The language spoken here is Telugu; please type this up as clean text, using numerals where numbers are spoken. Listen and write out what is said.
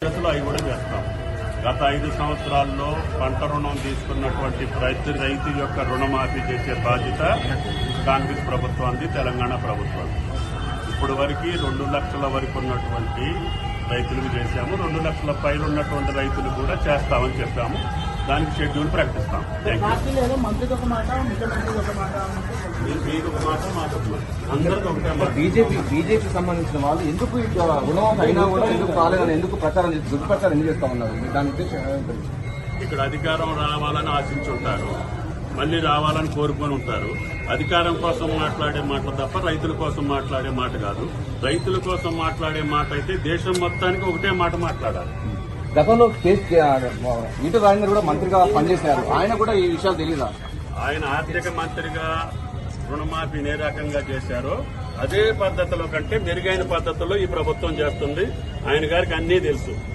దశలో అవి కూడా చేస్తాం. గత 5 సంవత్సరాల్లో పంట రుణం తీసుకున్నటువంటి ప్రతి రైతు యొక్క రుణమాఫీ చేసే బాధ్యత కాంగ్రెస్ ప్రభుత్వానికి, తెలంగాణ ప్రభుత్వానికి. ఇప్పుడు వరకు 2 లక్షల వరకు ఉన్నటువంటి రైతులకు చేశాము. 2 లక్షల పైన ఉన్నటువంటి రైతులు కూడా చేస్తామని చెప్పాము. దానికి షెడ్యూల్ ప్రకటిస్తాం. మంత్రికి ఒక మాట, ముఖ్యమంత్రికి ఒక మాట, మీకు ఒక మాట, మాకు ఒక మాట, అందరికీ ఒకటే మాట. బీజేపీ సంబంధించిన వాళ్ళు ఎందుకు రుణం అయినా కూడా ఎందుకు కాలేదని ఎందుకు ప్రచారం చేసి దుష్ప్రచారం ఎందుకు చేస్తా ఉన్నారు? దాని ఉద్దేశం ఇక్కడ అధికారం రావాలని ఆశించుంటారు, మళ్లీ రావాలని కోరుకొని ఉంటారు. అధికారం కోసం మాట్లాడే మాట తప్ప రైతుల కోసం మాట్లాడే మాట కాదు. రైతుల కోసం మాట్లాడే మాట అయితే దేశం మొత్తానికి ఒకటే మాట మాట్లాడాలి. గతంలో ఈటల రాజేందర్ కూడా మంత్రిగా పనిచేశారు. ఆయన కూడా ఈ విషయాలు తెలియదా? ఆయన ఆర్థిక మంత్రిగా రుణమాఫీ ఏ రకంగా చేశారో అదే పద్ధతిలో కంటే మెరుగైన పద్ధతిలో ఈ ప్రభుత్వం చేస్తుంది. ఆయన గారికి అన్నీ తెలుసు.